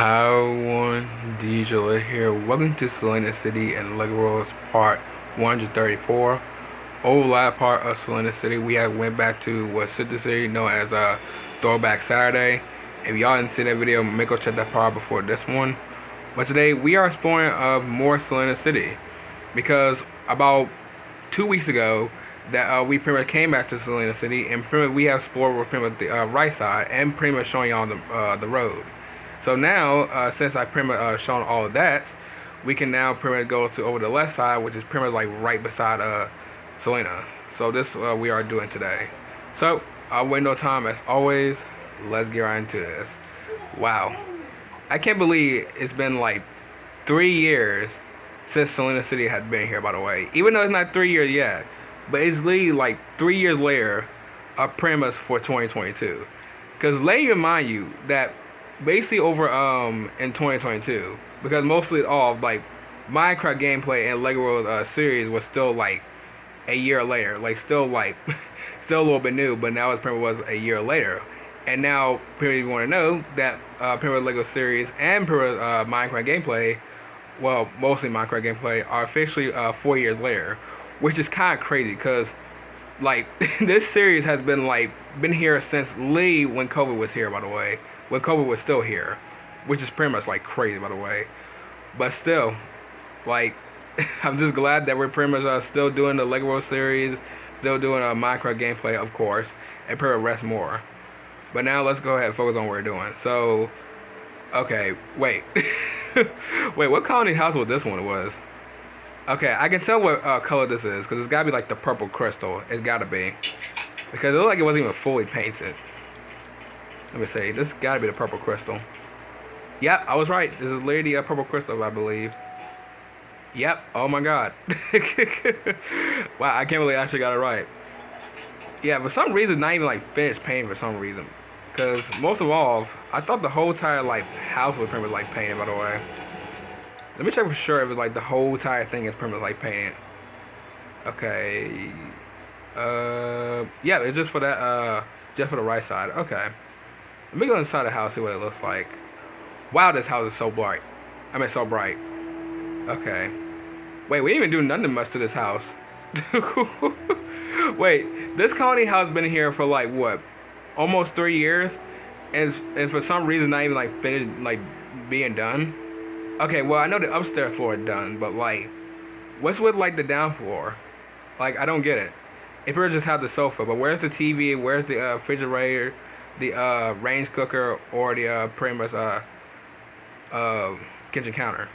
Hi everyone, DJ here. Welcome to Selena City and Lego Worlds Part 134. Over last part of Selena City, we have went back to what Sister City known as Throwback Saturday. If y'all didn't see that video, make go check that part before this one. But today we are exploring more Selena City because about 2 weeks ago that we pretty much came back to Selena City and pretty much we have explored with pretty much the right side and pretty much showing y'all the road. So now, since I pretty much shown all of that, we can now pretty much go to over the left side, which is pretty much like right beside Selena. So this we are doing today. So I'll wait no time as always. Let's get right into this. Wow, I can't believe it's been like 3 years since Selena City has been here. By the way, even though it's not 3 years yet, but it's literally like 3 years later, pretty much for 2022. Because let me remind you that basically over in 2022, because mostly all like Minecraft gameplay and Lego World series was still like a year later, like still like still a little bit new, but now it's pretty much was a year later. And now pretty much you want to know that pretty much Lego series and pretty much Minecraft gameplay, well mostly Minecraft gameplay, are officially 4 years later, which is kind of crazy because like this series has been here since Lee when COVID was here, by the way, when COVID was still here, which is pretty much like crazy, by the way. But still, like I'm just glad that we're pretty much still doing the Lego World series, still doing a Minecraft gameplay, of course, and pretty much rest more. But now let's go ahead and focus on what we're doing. So, okay, wait, wait, what colony house was this one was? Okay, I can tell what color this is because it's gotta be like the purple crystal. It's gotta be because it looked like it wasn't even fully painted. Let me see. This gotta be the purple crystal. Yep, I was right. This is Lady Purple Crystal, I believe. Yep. Oh my god. Wow, I can't believe I actually got it right. Yeah, for some reason, not even like finished painting for some reason. Because most of all, I thought the whole entire like house was pretty much like painted. By the way, let me check for sure if it's like the whole entire thing is pretty much like painted. Okay. Yeah, it's just for that. Just for the right side. Okay. Let me go inside the house, see what it looks like. Wow, this house is so bright. I mean, so bright. Okay. Wait, we didn't even do nothing much to this house. Wait, this colony house been here for like what? Almost 3 years? And for some reason not even like finished like being done? Okay, well I know the upstairs floor is done, but like what's with like the down floor? Like I don't get it. If we just have the sofa, but where's the TV? Where's the refrigerator? The range cooker or the pretty much kitchen counter.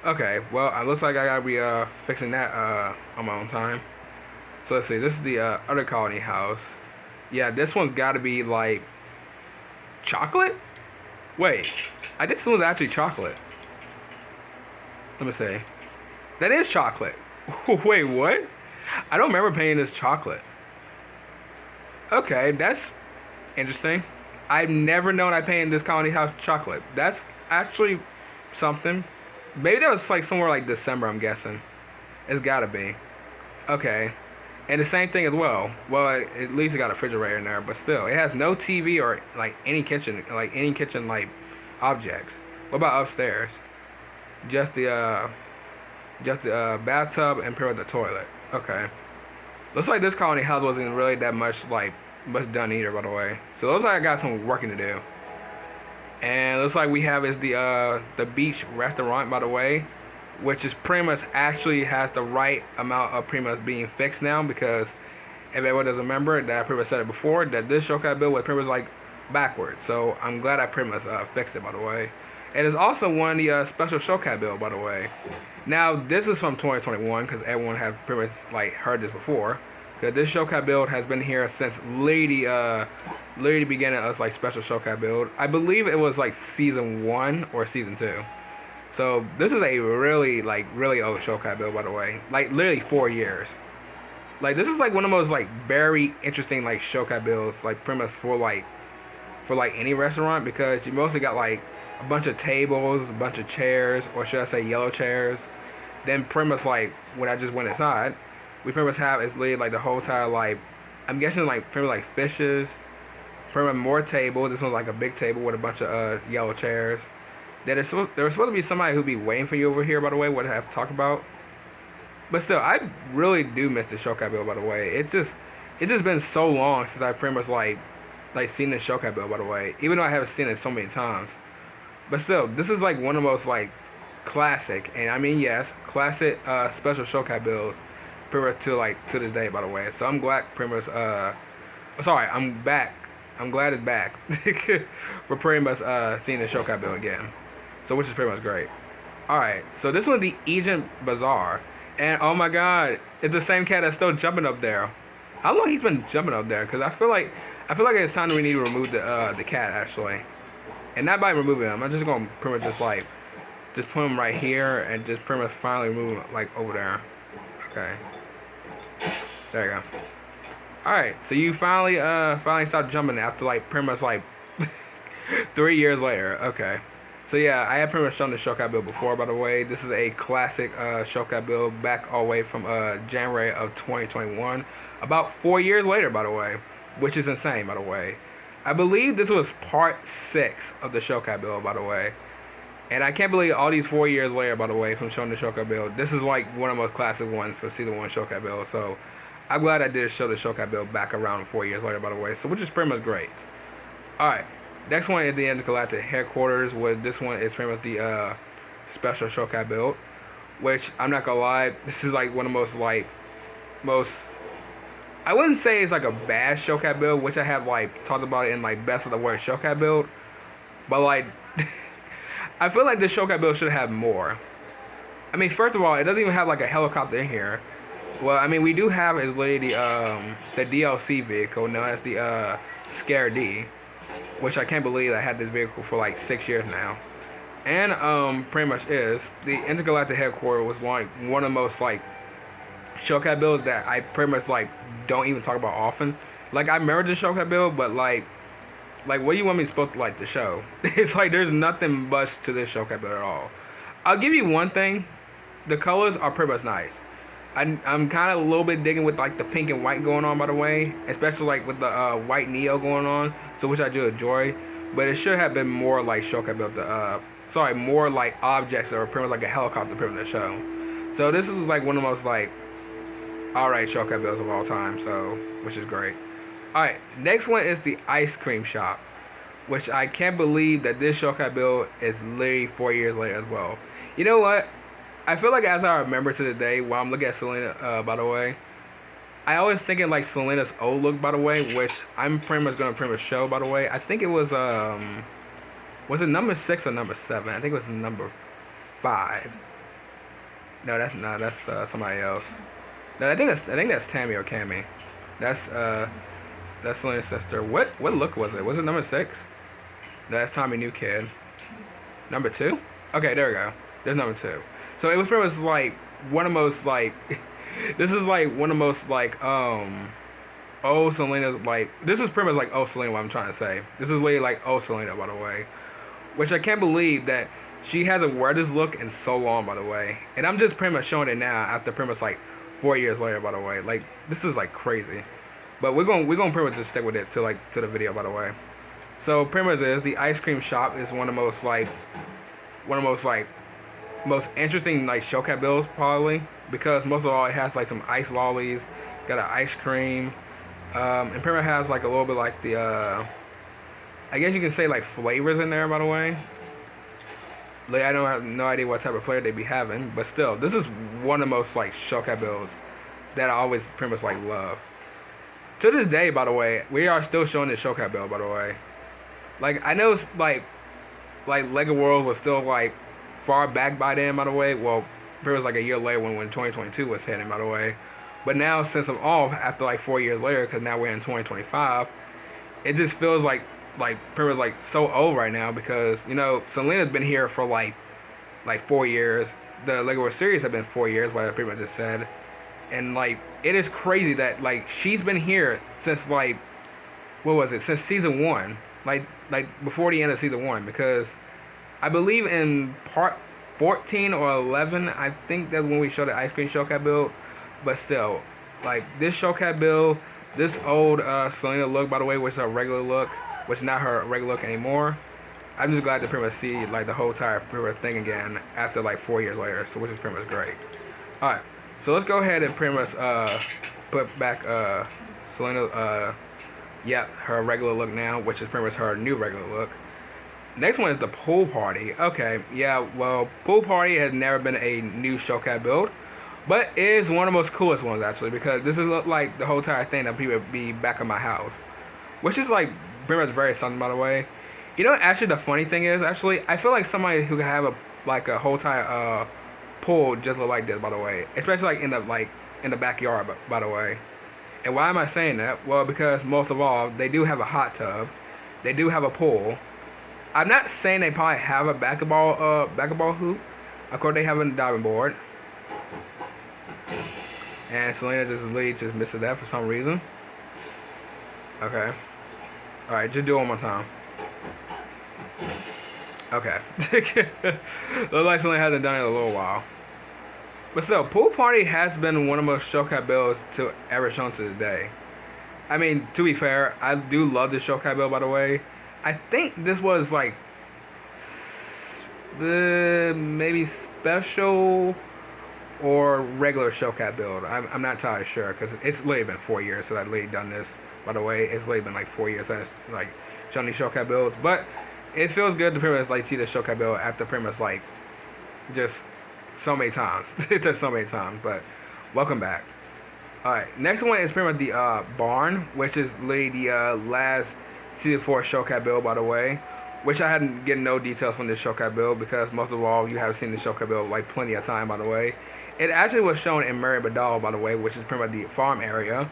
Okay, well it looks like I gotta be fixing that on my own time. So let's see, this is the other colony house. Yeah, this one's gotta be like chocolate? Wait, I think this one's actually chocolate. Let me see. That is chocolate. Wait, what? I don't remember painting this chocolate. Okay, that's interesting. I've never known I painted this colony house chocolate. That's actually something. Maybe that was like somewhere like December, I'm guessing. It's gotta be. Okay. And the same thing as well. Well, at least it got a refrigerator in there, but still, it has no TV or like any kitchen like objects. What about upstairs? Just the bathtub and pretty much the toilet. Okay. Looks like this colony house wasn't really that much done either, by the way. So looks like I got some working to do. And looks like we have is the beach restaurant, by the way, which is pretty much actually has the right amount of pretty much being fixed now, because if everyone doesn't remember that I pretty much said it before that this showcase build was pretty much like backwards. So I'm glad I pretty much fixed it, by the way. And it's also one of the special showcase build, by the way. Now this is from 2021 because everyone has pretty much like heard this before. Because this showcase build has been here since literally beginning of like special showcase build. I believe it was like season 1 or season 2. So this is a really old showcase build, by the way. Like literally 4 years. Like this is like one of the most like very interesting like showcase builds, like pretty much for any restaurant, because you mostly got like a bunch of tables, a bunch of chairs, or should I say yellow chairs. Then pretty much like when I just went inside, we pretty much have is literally like the whole entire like I'm guessing like pretty much like fishes, pretty much more tables. This one's like a big table with a bunch of yellow chairs. That is there was supposed to be somebody who'd be waiting for you over here. By the way, what I have talked about. But still, I really do miss the Shokai Bill. By the way, it's just been so long since I pretty much like seen the Shokai Bill. By the way, even though I haven't seen it so many times, but still, this is like one of the most like classic, and I mean yes, classic special Shokai bills, pretty much to this day. By the way, so I'm glad pretty much sorry, I'm back. I'm glad it's back for pretty much seeing the Shokai bill again. So which is pretty much great. Alright, so this one's the Egypt Bazaar. And oh my god, it's the same cat that's still jumping up there. How long he's been jumping up there? Because I feel like it's time we need to remove the cat actually. And not by removing him, I'm just gonna pretty much just put him right here and just pretty much finally remove him like over there. Okay. There you go. Alright, so you finally stopped jumping after like pretty much like 3 years later. Okay. So yeah, I have pretty much shown the Shokai build before, by the way. This is a classic Shokai build back all the way from January of 2021. About 4 years later, by the way. Which is insane, by the way. I believe this was part 6 of the Shokai build, by the way. And I can't believe all these 4 years later, by the way, from showing the Shokai build. This is like one of the most classic ones for Season 1 Shokai build. So I'm glad I did show the Shokai build back around 4 years later, by the way. So which is pretty much great. Alright. Next one is the Intergalactic Headquarters, where this one is pretty much the special Shokai build. Which, I'm not gonna lie, this is like one of the most, I wouldn't say it's like a bad Shokai build, which I have like talked about it in like best of the worst Shokai build. But like, I feel like this Shokai build should have more. I mean, first of all, it doesn't even have like a helicopter in here. Well, I mean, we do have is literally the DLC vehicle known as the Scare D. Which I can't believe I had this vehicle for like 6 years now. And pretty much is the Intergalactic Headquarters was one of the most like Shokai builds that I pretty much like don't even talk about often. Like I remember the Shokai build, but like what do you want me supposed to like the show? It's like there's nothing much to this Shokai build at all. I'll give you one thing, the colors are pretty much nice. I'm kind of a little bit digging with like the pink and white going on, by the way, especially like with the white Neo going on, so which I do enjoy. But it should have been more like Shokai built more like objects or pretty much like a helicopter pretty much show. So this is like one of the most like alright Shokai builds of all time, so which is great. Alright, next one is the ice cream shop, which I can't believe that this Shokai build is literally 4 years later as well. You know what? I feel like as I remember to the day while I'm looking at Selena, by the way, I always thinking like Selena's old look, by the way, which I'm pretty much gonna show, by the way. I think it was it number 6 or number 7? I think it was number 5. No, that's not. That's somebody else. No, I think that's Tammy or Cammy. That's Selena's sister. What look was it? Was it number 6? No, that's Tommy New Kid. Number 2? Okay, there we go. There's number 2. So it was pretty much like one of the most like this is like one of the most like oh Selena's like this is pretty much like oh Selena, what I'm trying to say. This is literally like oh Selena, by the way. Which I can't believe that she hasn't wear this look in so long, by the way. And I'm just pretty much showing it now after pretty much like 4 years later, by the way. Like this is like crazy. But we're gonna pretty much just stick with it to the video, by the way. So pretty much is the ice cream shop is one of the most most interesting like Shokai builds probably, because most of all it has like some ice lollies, got an ice cream, and pretty much has like a little bit like the I guess you can say like flavors in there, by the way. Like I don't have no idea what type of flavor they be having, but still this is one of the most like Shokai builds that I always pretty much like love. To this day, by the way, we are still showing this Shokai build, by the way. Like I know it's like Lego World was still like far back by then, by the way. Well, it was like a year later when 2022 was hitting, by the way. But now, since I'm off after like 4 years later, because now we're in 2025, it just feels like pretty much like so old right now, because you know Selena's been here for like 4 years. The Lego World series have been 4 years, what I pretty much just said, and like it is crazy that like she's been here since like what was it? Since season 1, like before the end of season 1, because I believe in part 14 or 11, I think that's when we showed the ice cream Shokai build. But still, like this Shokai build, this old Selena look, by the way, which is her regular look, which is not her regular look anymore. I'm just glad to pretty much see like the whole entire pretty much thing again after like 4 years later. So which is pretty much great. All right, so let's go ahead and pretty much put back Selena yeah, her regular look now, which is pretty much her new regular look. Next one is the pool party. Okay, yeah, well, pool party has never been a new showcat build, but it is one of the most coolest ones actually because this is like the whole entire thing that people be back in my house, which is like pretty much very something by the way. You know, actually the funny thing is actually I feel like somebody who could have a whole entire pool just look like this by the way, especially like in the backyard by the way. And why am I saying that? Well, because most of all, they do have a hot tub, they do have a pool. I'm not saying they probably have a basketball hoop. Of course, they have a diving board. And Selena just literally just missed that for some reason. Okay. All right, just do it one more time. Okay. Looks like Selena hasn't done it in a little while. But still, pool party has been one of the most showcat builds to ever shown to today. I mean, to be fair, I do love this showcat build by the way. I think this was like maybe special or regular showcat build. I'm not entirely sure because it's literally been 4 years since I've literally done this. By the way, it's literally been like 4 years since like shown these showcat builds. But it feels good to pretty much like see the showcat build after pretty much like just so many times. It's just so many times. But welcome back. All right, next one is pretty much the barn, which is literally the last Season 4 showcat build, by the way, which I hadn't getting no details from this showcat build because most of all, you have seen the showcat build like plenty of time, by the way. It actually was shown in Mary Badal, by the way, which is pretty much the farm area,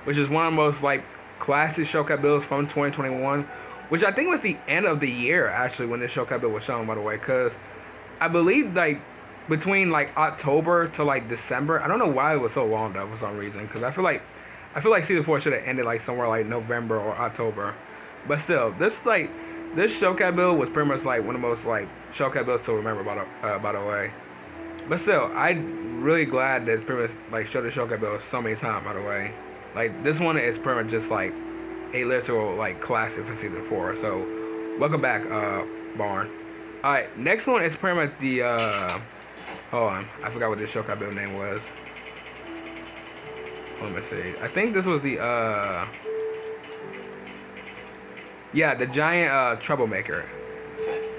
which is one of the most like classic showcat builds from 2021, which I think was the end of the year actually when this showcat build was shown, by the way, because I believe like between like October to like December, I don't know why it was so long though for some reason, because I feel like Season 4 should have ended like somewhere like November or October. But still, this showcat build was pretty much like one of the most like showcat builds to remember by the way. But still, I'm really glad that pretty much like showed the showcat build so many times by the way. Like this one is pretty much just like a literal like classic for Season 4. So welcome back, Barn. Alright, next one is pretty much the hold on, I forgot what this showcat build name was. Let me see. I think this was the yeah, the giant troublemaker.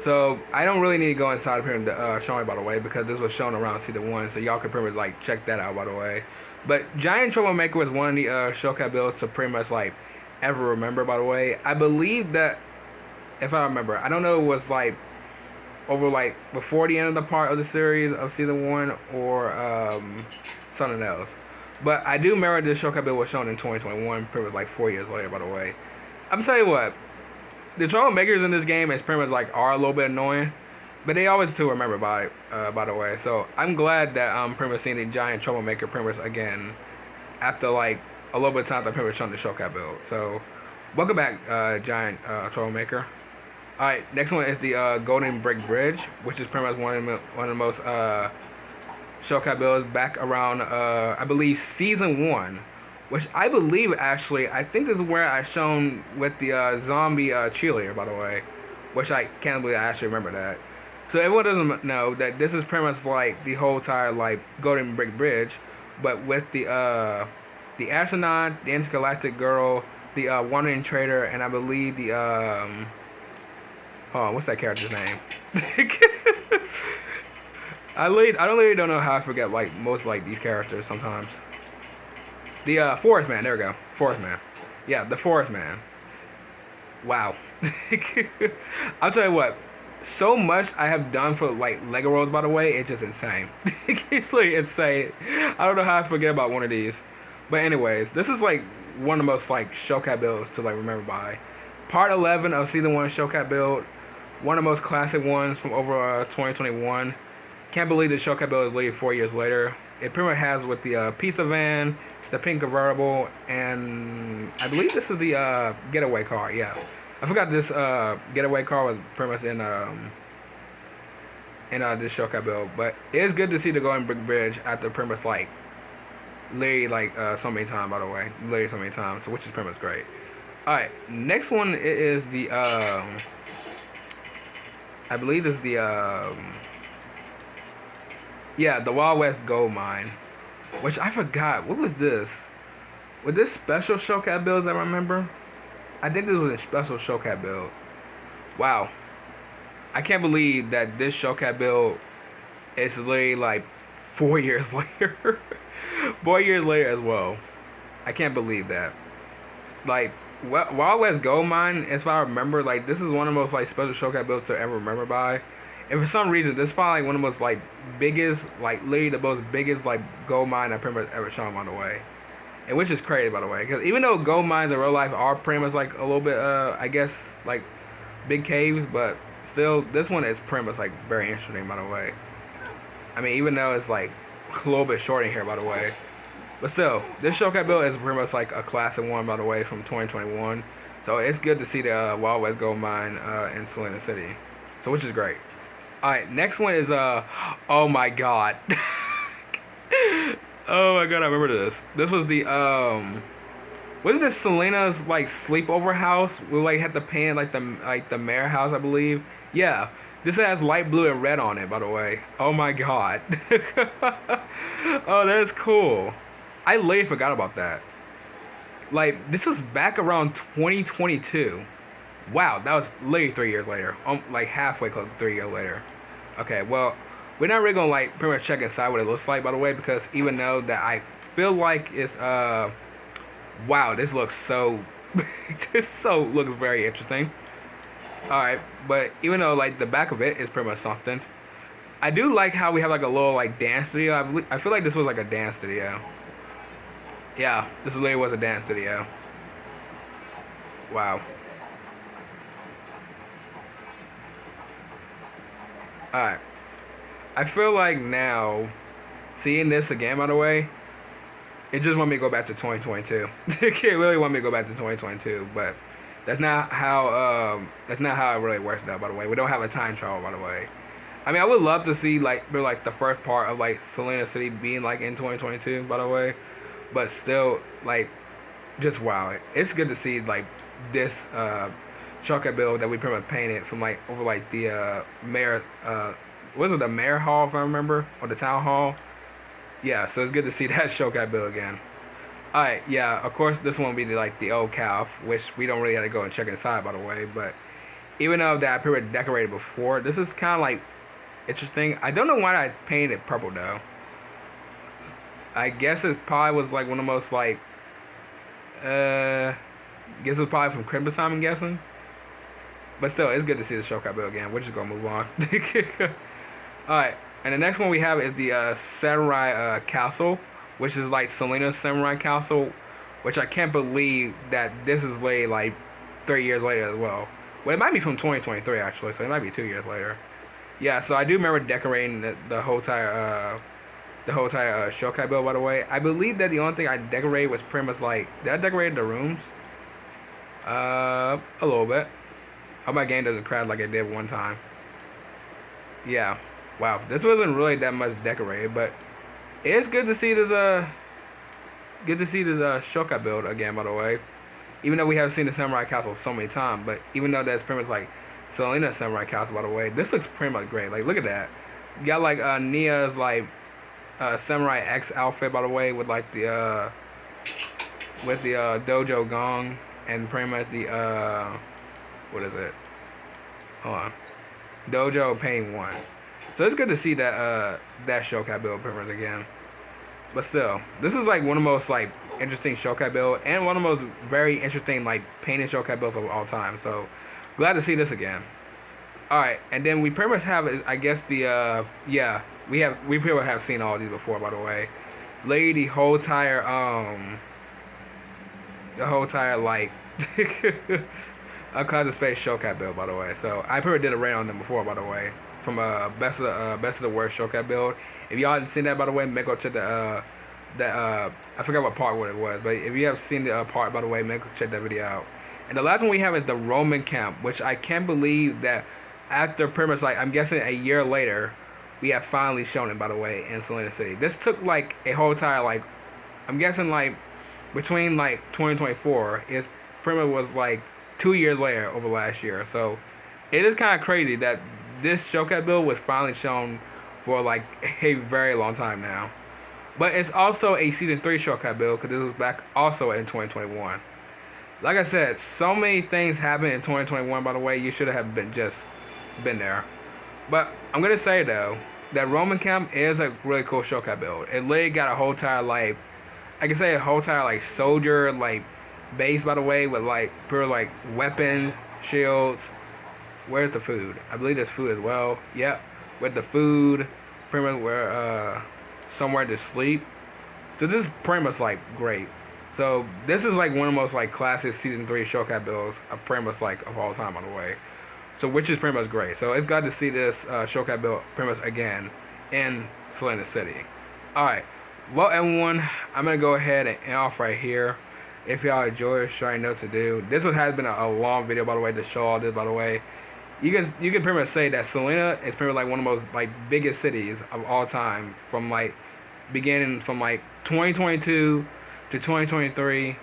So I don't really need to go inside of here and show it by the way because this was shown around Season 1, so y'all can pretty much like check that out by the way. But giant troublemaker was one of the showcat builds to pretty much like ever remember by the way. I believe that if I remember, I don't know it was like over like before the end of the part of the series of Season 1 or something else. But I do remember this showcat build was shown in 2021, pretty much like 4 years later by the way. I'm telling you what. The troublemakers in this game is pretty much like are a little bit annoying, but they always to remember by the way. So I'm glad that I'm pretty much seeing the giant troublemaker pretty much again after like a little bit of time that pretty much shown the showcat build. So welcome back, giant troublemaker. All right, next one is the golden brick bridge, which is pretty much one of the most showcat builds back around I believe Season 1. Which I believe actually, I think this is where I shown with the zombie cheerleader, by the way. Which I can't believe I actually remember that. So everyone doesn't know that this is pretty much like the whole entire like Golden Brick Bridge, but with the astronaut, the intergalactic girl, the wandering trader, and I believe the hold on, what's that character's name? I don't know how I forget like most like these characters sometimes. The Forest Man, there we go. Forest Man. Yeah, the Forest Man. Wow. I'll tell you what, so much I have done for like Lego Worlds by the way, it's just insane. It's like insane. I don't know how I forget about one of these. But anyways, this is like one of the most like showcat builds to like remember by. Part 11 of Season 1 showcat build. One of the most classic ones from over 2021. Can't believe the showcat build is literally 4 years later. It pretty much has with the pizza van, the pink convertible, and I believe this is the getaway car. Yeah, I forgot this getaway car was pretty much in this showcat build. But it is good to see the Golden Brick Bridge after pretty much like literally like so many times, by the way, literally so many times, so which is pretty much great. All right, next one is the I believe this is the yeah, the Wild West Gold Mine, which I forgot. What was this? Was this special showcat builds? I remember. I think this was a special showcat build. Wow, I can't believe that this showcat build is literally like 4 years later. 4 years later as well. I can't believe that. Like Wild West Gold Mine, if I remember, like this is one of the most like special showcat builds to ever remember by. And for some reason, this is probably like one of the most like biggest, like literally the most biggest like gold mine I've pretty much ever shown, by the way. And which is crazy, by the way, because even though gold mines in real life are pretty much like a little bit, I guess like big caves, but still, this one is pretty much like very interesting, by the way. I mean, even though it's like a little bit short in here, by the way. But still, this showcat build is pretty much like a classic one, by the way, from 2021. So it's good to see the Wild West Gold Mine in Selena City. So which is great. Alright, next one is oh my god. Oh my god, I remember this. This was the what is this, Selena's like sleepover house? We like had to paint like the mayor house, I believe. Yeah. This has light blue and red on it, by the way. Oh my god. Oh, that is cool. I literally forgot about that. Like, this was back around 2022. Wow, that was literally 3 years later. Like halfway close to 3 years later. Okay, well, we're not really gonna like pretty much check inside what it looks like, by the way, because even though that I feel like it's wow, this looks so looks very interesting. Alright, but even though like the back of it is pretty much something, I do like how we have like a little like dance studio. I feel like this was like a dance studio. Yeah, this literally was a dance studio. Wow. Alright. I feel like now, seeing this again, by the way, it just want me to go back to 2022. It really want me to go back to 2022, but that's not how it really works out, by the way. We don't have a time travel, by the way. I mean, I would love to see like the first part of like Selena City being like in 2022, by the way. But still, like, just wow. It's good to see like this shortcut build that we pretty much painted from like over like the mayor was it the mayor hall, if I remember, or the town hall. Yeah, so it's good to see that showcat build again. Alright, yeah, of course this one will be like the old calf, which we don't really have to go and check inside, by the way, but even though that I pretty much decorated before, this is kind of like interesting. I don't know why I painted it purple though. I guess it probably was like one of the most like guess it was probably from Christmas time, I'm guessing. But still, it's good to see the showcat build again. We're just gonna move on. Alright, and the next one we have is the Samurai Castle, which is like Selena's Samurai Castle, which I can't believe that this is laid like 3 years later as well. Well, it might be from 2023 actually, so it might be 2 years later. Yeah, so I do remember decorating the whole entire showcat build, by the way. I believe that the only thing I decorated was pretty much like, did I decorate the rooms? A little bit. Hope my game doesn't crash like it did one time. Yeah. Wow. This wasn't really that much decorated, but it's good to see this showcat build again, by the way. Even though we have seen the Samurai Castle so many times, but even though that's pretty much like Selena's Samurai Castle, by the way, this looks pretty much great. Like, look at that. You got like Nia's like Samurai X outfit, by the way, with like the dojo gong and pretty much the what is it? Hold on, dojo pain 1. So it's good to see that that showcat build pretty much again. But still, this is like one of the most like interesting showcat build and one of the most very interesting like painted showcat builds of all time. So glad to see this again. Alright, and then we pretty much have, I guess, the yeah, we pretty much have seen all these before, by the way. Lady, the whole entire like a Closet Space showcat build, by the way. So I pretty much did a raid on them before, by the way, from best of the worst showcat build. If y'all hadn't seen that, by the way, make go check the I forgot what part it was, but if you have seen the part, by the way, make go check that video out. And the last one we have is the Roman camp, which I can't believe that after pretty much like, I'm guessing a year later, we have finally shown it, by the way, in Selena City. This took like a whole entire like, I'm guessing like between like 2024, it's pretty much was like 2 years later over last year. So it is kind of crazy that this showcase build was finally shown for like a very long time now. But it's also a season 3 showcase build because this was back also in 2021. Like I said, so many things happened in 2021. By the way, you should have been there. But I'm gonna say though that Roman Camp is a really cool showcase build. It literally got a whole entire like, I can say a whole entire like soldier like base, by the way, with like pure like weapons, shields. Where's the food? I believe there's food as well. Yep, with the food, pretty much where somewhere to sleep. So this is pretty much like great. So this is like one of the most like classic season 3 showcase builds of pretty much like of all time, on the way. So which is pretty much great. So it's glad to see this showcase build pretty much again in Selena City. Alright, well everyone, I'm gonna go ahead and end off right here. If y'all enjoyed, sure you know what to do. This one has been a long video, by the way, to show all this, by the way. You can pretty much say that Selena is pretty much like one of the most like biggest cities of all time, from like beginning from like 2022 to 2023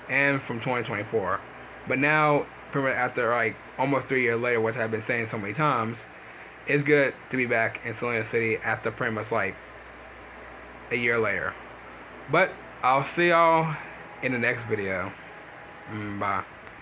and from 2024. But now, pretty much after like almost 3 years later, which I've been saying so many times, it's good to be back in Selena City after pretty much like a year later. But I'll see y'all in the next video. Bye.